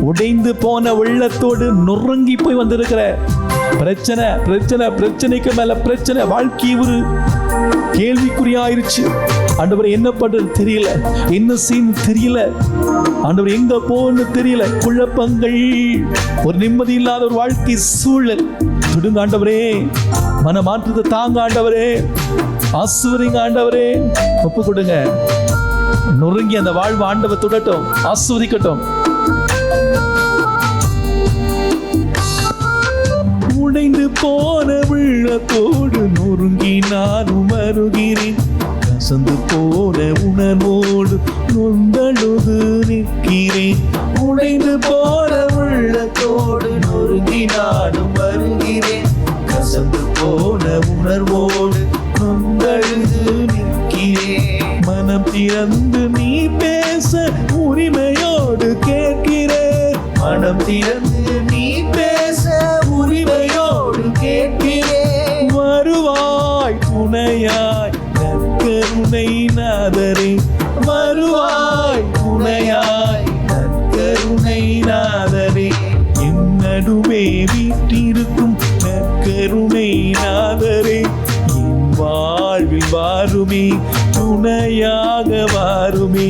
உடைந்து போன உள்ளத்தோடு நொறுங்கி போய் வந்திருக்கிற பிரச்சனை பிரச்சனை பிரச்சனைக்கு மேல பிரச்சனை, வாழ்க்கை ஒரு கேள்விக்குறியாயிருச்சு. ஆண்டவரே, என்ன பண்றது தெரியல, என்ன செய்யணும் தெரியல, ஆண்டவர் எங்க போன்னு தெரியல, குழப்பங்கள், ஒரு நிம்மதி இல்லாத ஒரு வாழ்க்கை சூழல். துடுங்க ஆண்டவரே, மன மாற்றத்தை தாங்க ஆண்டவரே, ஆசீர்வதிங்க ஆண்டவரே. ஒப்பு கொடுங்க. நொறுங்கி அந்த வாழ்வு ஆண்டவர் தொடட்டும், ஆசீர்வதிக்கட்டும். உடைந்து போன உள்ளத்தோடு நொறுங்கி நானும் வருகிறேன். கசந்து போன உணர்வோடு நொந்தழுது நிற்கிறேன். உடைந்து போன உள்ளத்தோடு நொறுங்கி நானும் வருகிறேன். கசந்து போன உணர்வோடு நொந்தழுது நிற்கிறேன். மனம் திறந்து நீ பேச உரிமையோடு கேட்கிறேன். மனம் திறந்து நீ பேச உரிமையோடு கேட்கிறேன். வருவாய் துணையாய் நற்கருணை நாதரே, வாழ்வில் வாருமே, துணையாக வாருமே,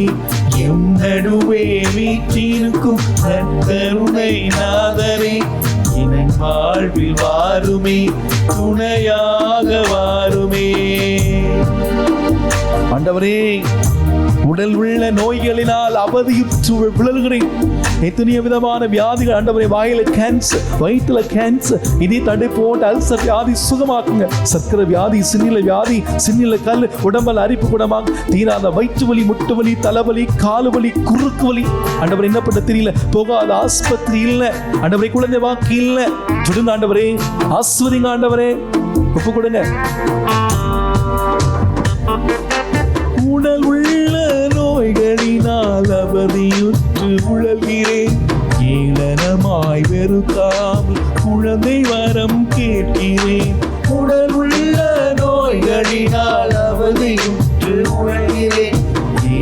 எம் நடுவே வீற்றிருக்கும் நற்கருணை நாதரே, என் வாழ்வில் வாருமே, துணையாக வாருமே. ஆண்டவரே, உடல் உள்ள நோய்களினால் அவதியுற்று விழல்கிறேன். எத்தனையோ விதமான வியாதிகள் ஆண்டவரே, வாயில கேன்சர், வயிற்றுல கேன்சர், இதே தடை போட்டு அல்சர் வியாதி சுகமாக்குங்க. சர்க்கரை வியாதி, சின்னில வியாதி, சின்னில கல், உடம்புல அரிப்பு குணமாங்க. தீராத வயிற்று வலி, முட்டு வலி, தலைவலி, காலு வலி, குறுக்கு வலி, ஆண்டவரே என்ன பண்ண தெரியல, போகாத ஆஸ்பத்திரி இல்ல ஆண்டவரே, குழந்தை வாக்கு இல்ல. சொல்லுங்க ஆண்டவரே, ஆஸ்வதிங்க ஆண்டவரே, ஒப்பு கொடுங்க. உடல் உள்ள நோய்களினால் அவதியுற்று உழல்கிறேன், ஏளனமாய் வெறுக்காமல் குழந்தை வரம் கேட்கிறேன். உடல் உள்ள நோய்களினால் அவதியுற்று உழல்கிறேன்,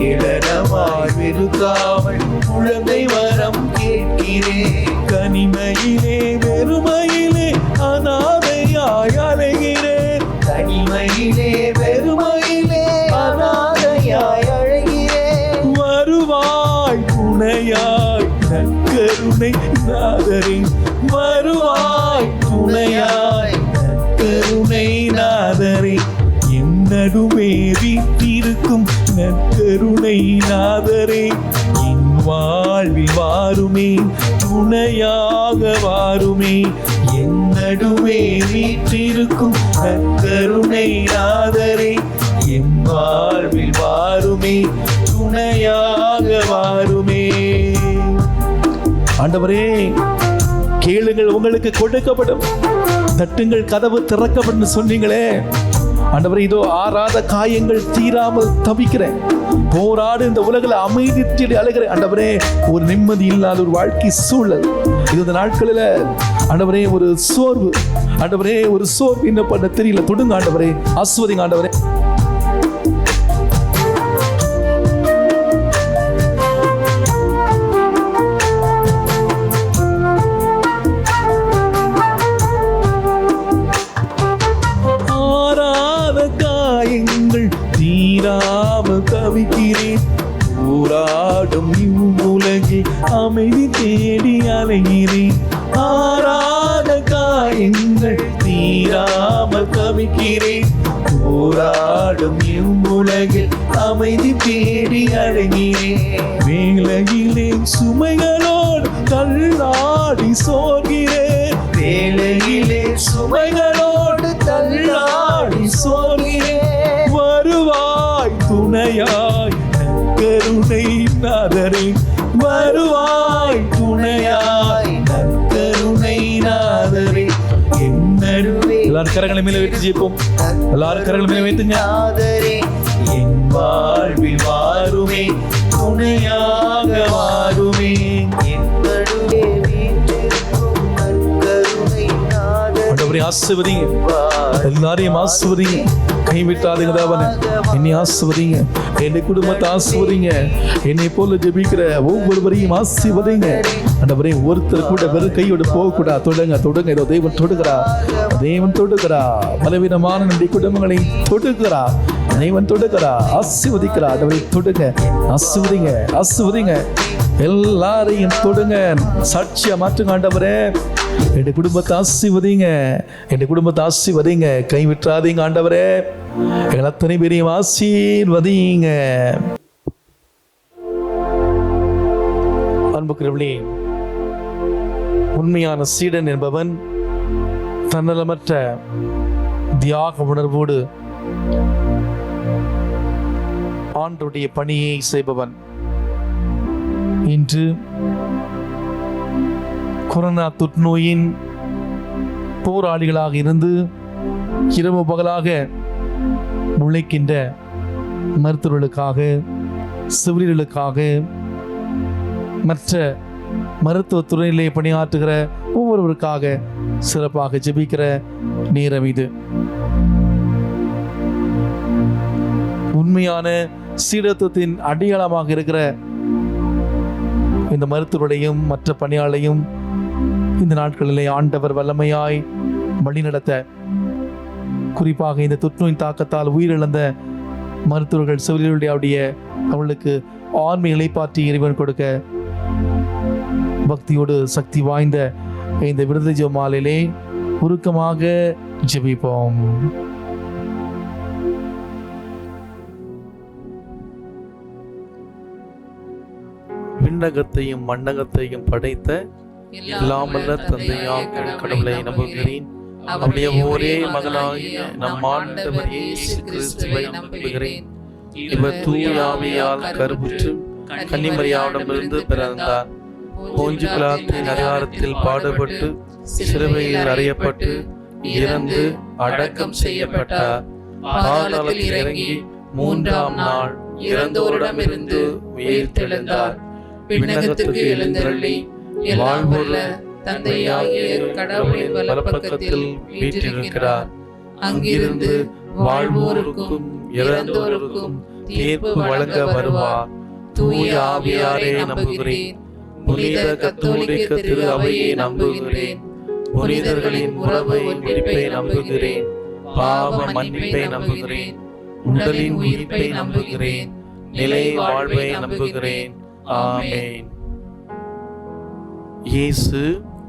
ஏளனமாய் வெறுக்காமல் குழந்தை வரம் கேட்கிறேன். கனிமையிலே வெறுமையிலே அனாதையாய் அலைகிறேன், தனிமையிலே வெறுமையிலே அனாதையாய் அழைகிறேன். வருவாய் துணையாய் நற்கருணை நாதரே, வருவாய் துணையாய் நற்கருணை நாதரே, என் நடுவே வீற்றிருக்கும் நற்கருணை நாதரே, என் வாழ்வில் வாருமே, துணையாக வாருமே, என் நடுவே வீற்றிருக்கும் நற்கருணை நாதரே, என் வாழ்வில் வாருமே, துணையாக வாருமே. ஆண்டவரே, கேளுங்கள் உங்களுக்கு கொடுக்கப்படும், தட்டுங்கள் கதவு திறக்கப்படும் சொன்னீங்களே. ஆண்டவரே, இதோ ஆறாத காயங்கள் தீராமல் தவிக்கிறேன், போராடு இந்த உலகில் அமைதி தேடி அழுகிறேன். ஆண்டவரே, ஒரு நிம்மதி இல்லாத ஒரு வாழ்க்கை சூழல் இது. இந்த நாட்களில் ஆண்டவரே ஒரு சோர்வு, ஆண்டவரே ஒரு சோர்வு, என்ன பண்ண தெரியல. தொடுங்க ஆண்டவரே, ஆஸ்வதிங்க ஆண்டவரே. தவிக்கிறேன், போராடும் இவ்வுலகில் அமைதி தேடி அலைகிறேன். ஆறாத காயங்கள் தீராமல் தவிக்கிறேன், போராடும் இவ்வுலகில் அமைதி தேடி அலைகிறேன். வேலையிலே சுமைகளோடு தள்ளாடி சோர்கிறேன், வேலையிலே சுமைகளோடு தள்ளாடி சோர்கிறேன். வருவாய் துணையாய் நற்கருணை நாதரே, வருவாய் துணையாய் நற்கருணை நாதரே, என் நடுவே. எல்லாரும் கரங்களை மேல வைத்து ஜெபிப்போம். எல்லாரும் கரங்களை மேல வைத்துங்க. என் வாழ்வில் வாருமே, துணையாக வாருமே, என் நடுவே வீற்றிருக்கும் நற்கருணை நாதரே. ஆண்டவரே ஆசீர்வதிங்க, எல்லாரையும் ஆசீர்வதிங்க, கைவிட்டாதீங்க தேவனே. என்னை ஆசீர்வதிங்க, என்னை குடும்பத்தை ஆசீர்வதிங்க, என்னை போல ஜெபிக்கிற ஒவ்வொருவரையும் ஆசீர்வதிங்க. ஆண்டவரே, ஒருத்தர் கூட வெறும் கையோடு போகக்கூடாது. தொடுங்க தொடுங்க, இதோ தேவன் தொடுகிறா, தேவன் தொடுகிறா, பலவீனமான நம்முடைய குடும்பங்களை தொடுகிறா, தேவன் தொடுகிறா, ஆசீர்வதிக்கிறா. ஆண்டவரே தொடுங்க, ஆசீர்வதிங்க, ஆசீர்வதிங்க, எல்லாரையும் தொடுங்க, சாட்சியா மாற்றுங்க. ஆண்டவரே, என் குடும்பத்தை ஆசீர்வதிங்க, என் குடும்பத்தை ஆசீர்வதிங்க, கைவிட்டாதீங்க. ஆண்டவரே, எங்கள் அத்தனை பேரையும் ஆசீர்வதிங்க. அன்புக்குரியவர்களே, உண்மையான சீடன் என்பவன் தன்னலமற்ற தியாக உணர்வோடு ஆண்டவருடைய பணியை செய்பவன். இன்று கொரோனா தொற்றுநோயின் போராளிகளாக இருந்து இரவு பகலாக உழைக்கின்ற மருத்துவர்களுக்காக, செவிலியர்களுக்காக, மற்ற மருத்துவத்துறையிலே பணியாற்றுகிற ஒவ்வொருவருக்காக சிறப்பாக ஜெபிக்கிற நேரம் இது. உண்மையான சீடத்துவத்தின் அடையாளமாக இருக்கிற இந்த மருத்துவரையும் மற்ற பணியாளரையும் இந்த நாட்களிலே ஆண்டவர் வல்லமையாய் வழிநடத்த குறிப்பாக இந்த தொற்றுநோயின் தாக்கத்தால் உயிரிழந்த மருத்துவர்கள் செவிலியருடைய அவர்களுக்கு ஆன்மை இளைப்பாற்றி இறைவன் கொடுக்க பக்தியோடு சக்தி வாய்ந்த இந்த விடுதலை ஜெப மாலையிலே உருக்கமாக ஜெபிப்போம். விண்ணகத்தையும் மண்ணகத்தையும் படைத்த எல்லாமல்ல தந்தையாம் கடவுளை நம்புகிறேன். அவருடைய ஒரே மகனாகிய நம் ஆண்டவர் இயேசு கிறிஸ்துவை நம்புகிறேன். இவர் தூய ஆவியால் கருவுற்று கன்னிமரியாவிடமிருந்து பிறந்தார். போஞ்சு பிலாத்தின் அதிகாரத்தில் பாடுபட்டு சிலுவையில் அறையப்பட்டு இறந்து அடக்கம் செய்யப்பட்டார். பாதாளத்தில் இறங்கி மூன்றாம் நாள் இறந்தோரிடமிருந்து உயிர்த்தெழுந்தார். விண்ணகத்துக்கு எழுந்தருளி வாழ்வுள்ள தந்தையாகிய கடவுளின் வலப்பக்கத்தில் வீற்றிருக்கிறார். அங்கிருந்து வாழ்வோருக்கும் இறந்தோருக்கும் தீர்ப்பு வழங்க வருவார். தூய ஆவியாரை நம்புகிறேன். புனித கத்தோலிக்க திரு அவையை நம்புகிறேன். புனிதர்களின் உறவை மீட்பை நம்புகிறேன். பாவ மன்னிப்பை நம்புகிறேன். உடலின் உயிர்ப்பை நம்புகிறேன். நிலை வாழ்வை நம்புகிறேன். ஆமென். இயேசு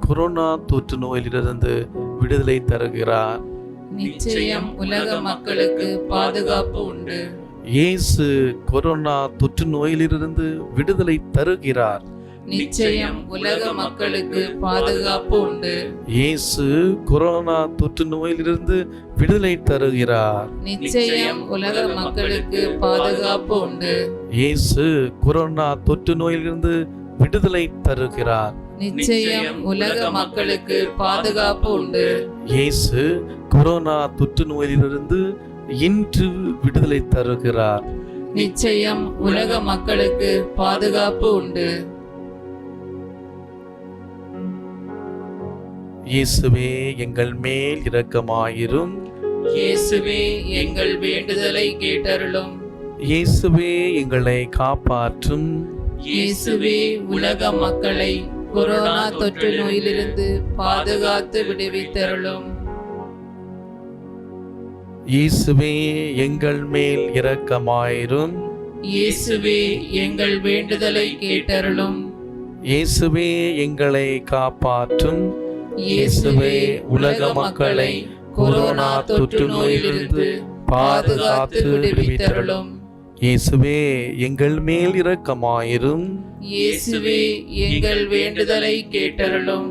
கொரோனா தொற்று நோயிலிருந்து விடுதலை தருகிறார். நிச்சயம் உலக மக்களுக்கு பாதுகாப்பு உண்டு. இயேசு கொரோனா தொற்று நோயிலிருந்து விடுதலை தருகிறார். நிச்சயம் உலக மக்களுக்கு பாதுகாப்பு உண்டு. இயேசு கொரோனா தொற்று நோயிலிருந்து விடுதலை தருகிறார். நிச்சயம் உலக மக்களுக்கு பாதுகாப்பு உண்டு. இயேசு கொரோனா தொற்று நோயிலிருந்து விடுதலை தருகிறார். நிச்சயம் உலக மக்களுக்கு பாதுகாப்பு உண்டு. இயேசு கொரோனா தொற்று நோயிலிருந்து இன்று விடுதலை தருகிறார். நிச்சயம் உலக மக்களுக்கு பாதுகாப்பு உண்டு. இயேசுவே எங்கள் மேல் இரக்கமாயிரும். இயேசுவே எங்கள் வேண்டுதலை கேட்டருளும். இயேசுவே எங்களை காப்பாற்றும். இயேசுவே உலக மக்களை கொரோனா தொற்று நோயிலிருந்து பாதுகாத்து விடுவித்தருளும். இயேசுவே எங்கள் மேல் இரக்கமாயிரும். இயேசுவே எங்கள் வேண்டுதலை கேட்டருளும். இயேசுவே எங்களை காப்பாற்றும். இயேசுவே உலக மக்களை கொரோனா தொற்று நோயிலிருந்து பாதுகாத்து விடுவித்தருளும். இயேசுவே எங்கள் மேல் இரக்கமாயிரும். இயேசுவே எங்கள் வேண்டுதலை கேட்டருளும்.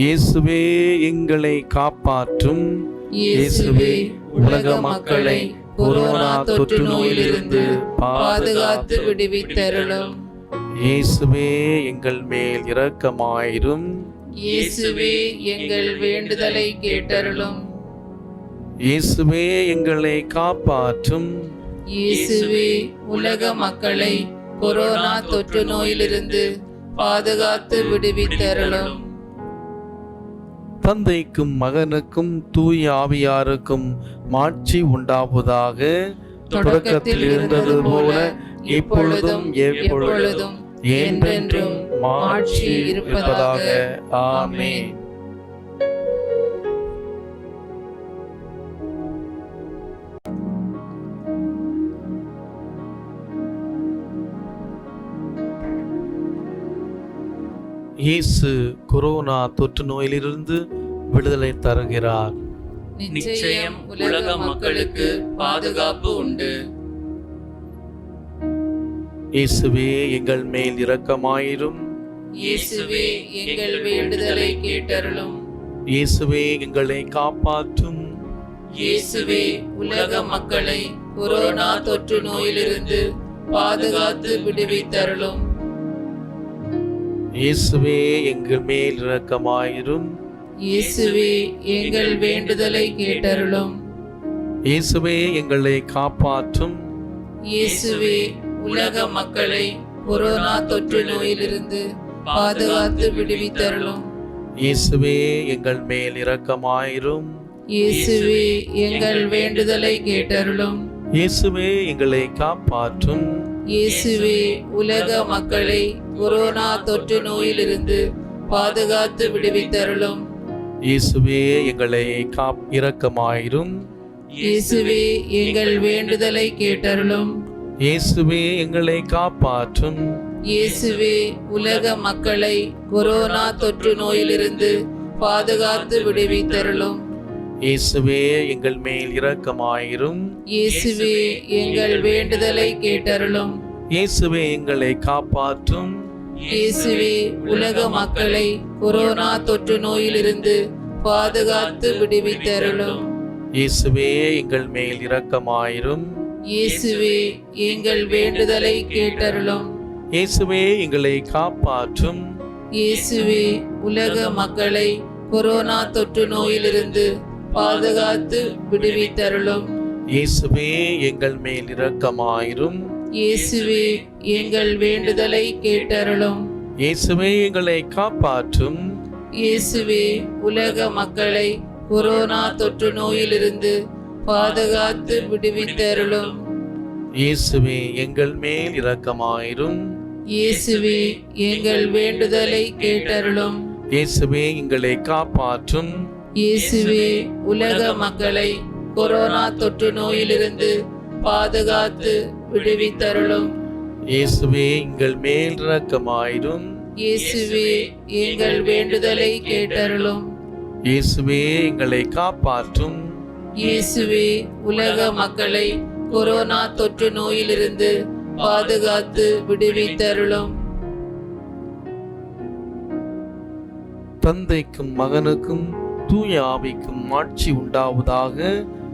இயேசுவே எங்களை காப்பாற்றும். இயேசுவே உலக மக்களை கொரோனா தொற்று நோயிலிருந்து பாதுகாத்து விடுவித்தருளும். இயேசுவே எங்கள் மேல் இரக்கமாயிரும். இயேசுவே எங்கள் வேண்டுதலை கேட்டருளும். இயேசுவே எங்களை காப்பாற்றும். இயேசுவே உலக மக்களை கொரோனா தொற்று நோயிலிருந்து பாதுகாத்து விடுவித்தருளும். தந்தைக்கும் மகனுக்கும் தூய ஆவியாருக்கும் மாட்சி உண்டாவதாக. தொடக்கத்தில் இருந்தது போல இப்பொழுதும் எப்பொழுதும் என்றென்றும் மாட்சி இருப்பதாக. ஆமென். இயேசு கொரோனா தொற்று நோயிலிருந்து விடுதலை தருகிறார். நிச்சயம் உலக மக்களுக்கு பாதுகாப்பு உண்டு. இயேசுவே எங்கள் மேல் இரக்கமாயிரும். இயேசுவே எங்கள் வேண்டுதலை கேட்டருளும். இயேசுவே எங்களை காப்பாற்றும். இயேசுவே உலக மக்களை கொரோனா தொற்று நோயிலிருந்து பாதுகாத்து விடுவித்தருளும். இயேசுவே எங்கள் மேல் இரக்கமாயிரும். இயேசுவே எங்கள் வேண்டுதலை கேட்டருளும். இயேசுவே எங்களை காப்பாற்றும். இயேசுவே உலக மக்களை கொரோனா தொற்று நோயிலிருந்து பாதுகாத்து விடுவித்தருளும். இயேசுவே எங்கள் மேல் இரக்கமாயிரும். இயேசுவே எங்கள் வேண்டுதலை கேட்டருளும். இயேசுவே எங்களை காப்பாற்றும். இயேசுவே உலக மக்களை கொரோனா தொற்று நோயிலிருந்து பாதுகாத்து விடுவித்தருளும். இயேசுவே எங்களை இரக்கமாயிரும். இயேசுவே எங்கள் வேண்டுதலை கேட்டருளும். இயேசுவே எங்களை காப்பாற்றும். இயேசுவே உலக மக்களை கொரோனா தொற்று நோயிலிருந்து பாதுகாத்து விடுவித்தருளும். இயேசுவே எங்கள் மேல் இரக்கமாயிரும். இயேசுவே எங்கள் வேண்டுதலை கேட்டருளும். இயேசுவே எங்களை காப்பாற்றும். இயேசுவே உலக மக்களை கொரோனா தொற்று நோயிலிருந்து பாதுகாத்து விடுவித்தருளும். இயேசுவே எங்கள் மேல் இரக்கமாயிரும். இயேசுவே எங்கள் வேண்டுதலை கேட்டருளும். இயேசுவே எங்களை காப்பாற்றும். இயேசுவே உலக மக்களை கொரோனா தொற்று நோயிலிருந்து பாதுகாத்து விடுவித்தருளும். இயேசுவே எங்கள் மேல் இரக்கமாயிரும். இயேசுவே எங்கள் வேண்டுதலை கேட்டருளும். இயேசுவே எங்களை காப்பாற்றும். இயேசுவே உலக மக்களை கொரோனா தொற்று நோயிலிருந்து பாதுகாத்து விடுவித்தருளும். இயேசுவே எங்கள் மேல் இரக்கமாயிரும். இயேசுவே எங்கள் வேண்டுதலை கேட்டருளும். இயேசுவே எங்களை காப்பாற்றும். இயேசுவே உலக மக்களை கொரோனா தொற்று நோயிலிருந்து பாதுகாத்து விடுவித்தருளும். இயேசுவே எங்கள் மேல் இரக்கமாயிரும். இயேசுவே எங்கள் வேண்டுதலை கேட்டருளும். இயேசுவே எங்களை காப்பாற்றும். இயேசுவே உலக மக்களை கொரோனா தொற்று நோயிலிருந்து பாதுகாத்து விடுவித்தருளும். தந்தைக்கும் மகனுக்கும் தூய ஆவிக்கும் ஆட்சி உண்டாவதாக.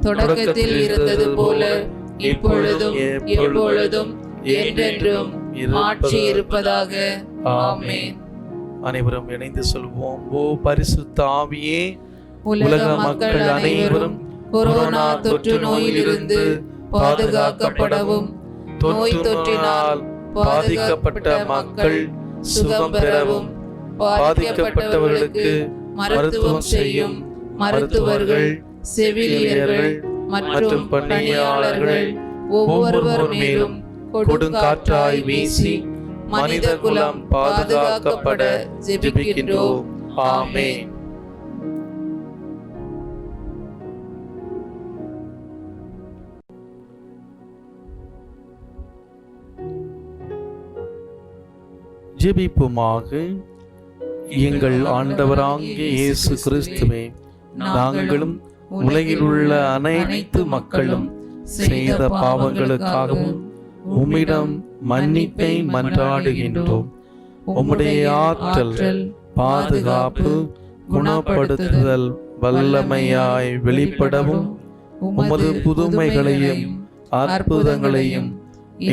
தொடக்கத்தில் இருந்தது போல இப்பொழுதும் எப்பொழுதும் என்றென்றும் ஆட்சி இருப்பதாக. ஆமென். அனைவரும் இணைந்து சொல்வோம். ஓ பரிசுத்த ஆவியே, உலக மக்கள் அனைவரும் கொரோனா தொற்று நோயிலிருந்து பாதுகாக்கப்படவும், நோய் தொற்றினால் பாதிக்கப்பட்ட மக்கள் சுகம் பெறவும், பாதிக்கப்பட்டவர்களுக்கு மருத்துவம் செய்யும் மருத்துவர்கள், செவிலியர்கள் மற்றும் பணியாளர்கள் ஒவ்வொருவர் மேலும் கொடுங்காற்றாய் வீசி மனித குலம் பாதுகாக்கப்பட ஜெபிக்கின்றோம். ஆமென். ஜெபிப்புமாக. எங்கள் ஆண்டவராகிய இயேசு கிறிஸ்துவே, நாங்களும் உலகில் உள்ள அனைத்து மக்களும் செய்த பாவங்களுக்காகவும் உம்மிடம் மன்னிப்பை மன்றாடுகின்றோம். உம்முடைய ஆற்றல், பாதுகாப்பு, குணப்படுத்துதல் வல்லமையாய் வெளிப்படவும், உமது புதுமைகளையும் அற்புதங்களையும்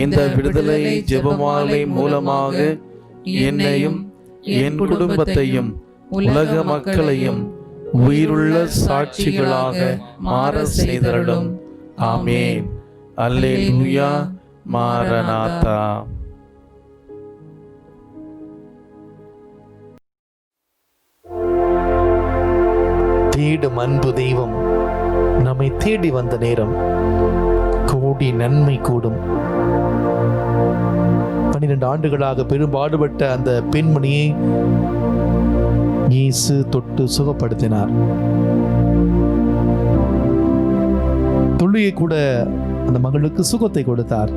இந்த விடுதலை ஜெபமாலை மூலமாக என்னையும் என் குடும்பத்தையும் உலக மக்களையும் உயிருள்ள சாட்சிகளாக மாற செய்தருளும். ஆமென். அல்லேலூயா. மாரநாதா. தேடும் அன்பு தெய்வம் நம்மை தேடி வந்த நேரம் கோடி நன்மை கூடும். 12 ஆண்டுகளாக பெரும்பாடுபட்ட அந்த பெண்மணியை இயேசு தொட்டு சுகப்படுத்தினார். தொழுகை கூட அந்த மகளுக்கு சுகத்தை கொடுத்தார்.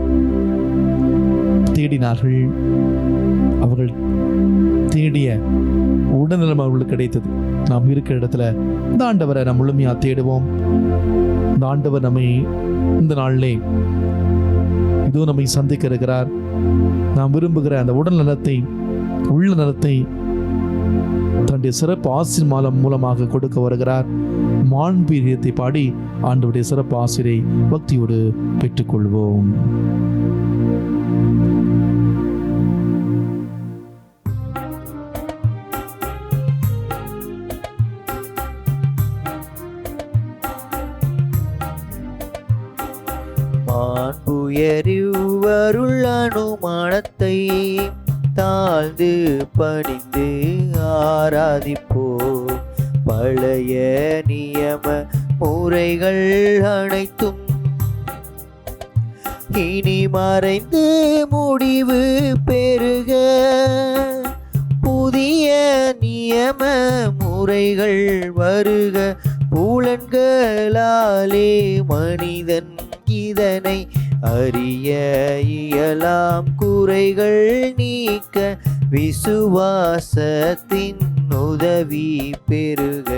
தேடினார்கள். அவர்கள் தேடிய உடல்நலம் அவர்களுக்கு கிடைத்தது. நாம் இருக்கிற இடத்துல இந்த ஆண்டவரை நாம் முழுமையா தேடுவோம். இந்த ஆண்டவர் நம்மை இந்த நாளிலே இதோ நம்மை சந்திக்க இருக்கிறார். நாம் விரும்புகிற அந்த உடல் நலத்தை, உள்ள நலத்தை தன்னுடைய சிறப்பு ஆசீர் மூலமாக கொடுக்க வருகிறார். மாண்பீரியத்தை பாடி ஆண்டவருடைய சிறப்பு ஆசிரை பக்தியோடு பெற்றுக்கொள்வோம். மாண்புயருவருள் அனுமானத்தை தாழ்ந்து பணிந்து ஆராதிப்போம். பழைய நியம முறைகள் அனைத்தும் இனி மறைந்து முடிவு பெறுக. புதிய நியம முறைகள் வருக. புலன்களாலே மனிதன் இதனை அறிய இயலாம். குறைகள் நீக்க விசுவாசத்தின் உதவி பெறுக.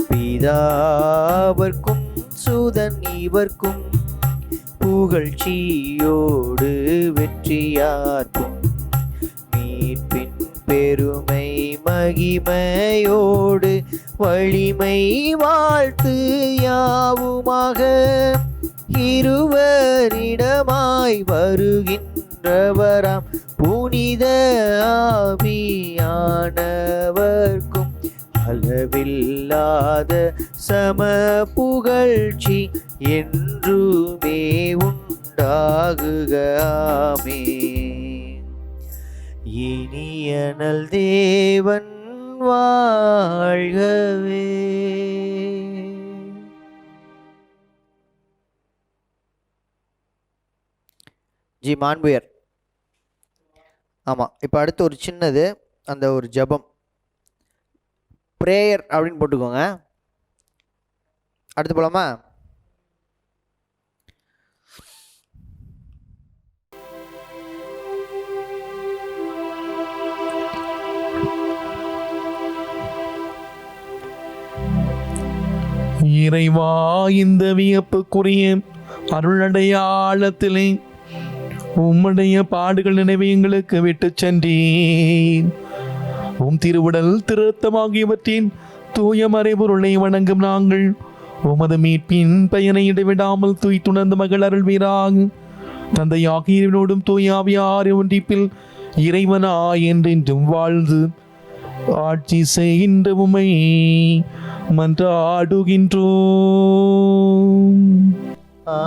பிதாவர்க்கும் சுதன் இவர்க்கும் புகழ்ச்சியோடு வெற்றியாற்றும். மீட்பின் பெருமை மகிமையோடு வலிமை வாழ்த்து யாவுமாக. இருவரிடமாய் வருகின்றவராம் புனித ஆவியானவர்க்கும் அளவில்லாத சம புகழ்ச்சி என்றுமே உண்டாகுக. ஆமென். இனியனல் தேவன் வாழ்கவே. ஜி மாண்புயர். ஆமாம், இப்போ அடுத்து ஒரு சின்னது, அந்த ஒரு ஜபம் ப்ரேயர் அப்படின்னு போட்டுக்கோங்க. அடுத்து போலாமா? இறைவா, இந்த வியப்புக்குரிய அருளடையாளத்திலே உம்முடைய பாடுகள் நினைவை எங்களுக்கு விட்டு சென்றீர். உம் திருவுடல் திருத்தமாகியவற்றின் தூய மறைபொருளை வணங்கும் நாங்கள் உமது மீட்பின் பயனை இடைவிடாமல் தூய்த்துணர்ந்த மகள் அருள்வீராக. தந்தையாகிய இறைவனோடும் தூய ஆவியார் ஒன்றிப்பில் இறைவனாய் என்றென்றும் வாழ்ந்து ஆட்சி செய்கின்ற உம்மை மன்றாடுகின்றோம். ஆமென்.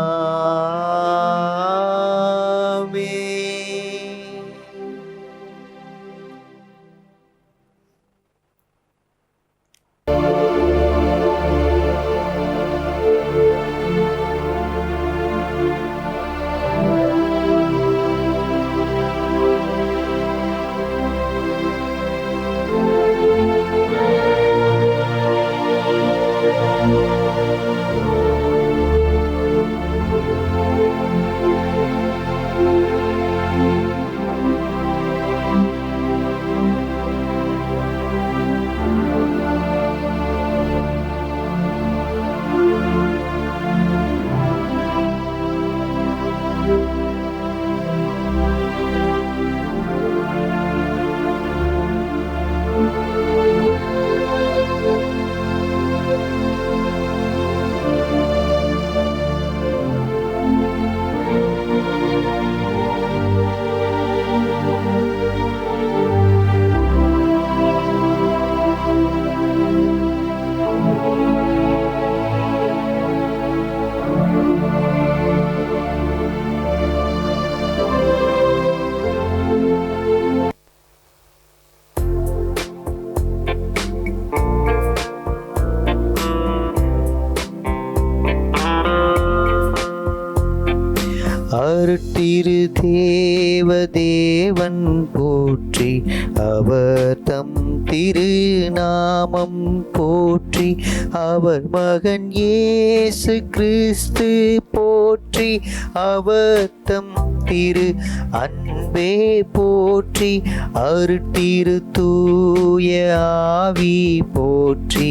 அருட்திரு தேவதேவன் போற்றி, அவர் தம் திருநாமம் போற்றி, அவர் மகன் இயேசு கிறிஸ்து போற்றி, அவர் தம் திரு அன்பே போற்றி, அருட்திரு தூய ஆவி போற்றி,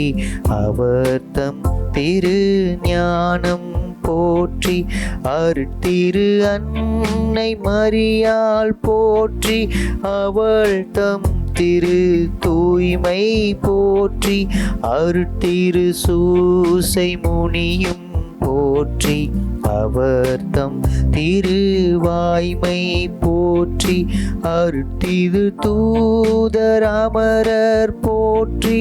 அவர் தம் திரு ஞானம் போற்றி, அருட்திரு அன்னை மரியாள் போற்றி, அவள் தம் திரு தூய்மை போற்றி, அருட்திரு சூசை முனியும் போற்றி, அவர் தம் திருவாய்மை போற்றி, அருட்திரு தூதரமரர் போற்றி,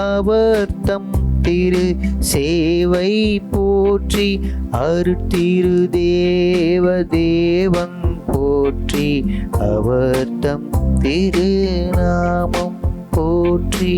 அவர் தம் திரு சேவை போற்றி, அருட்திரு தேவதேவன் போற்றி, அவர் தம் திருநாமம் போற்றி.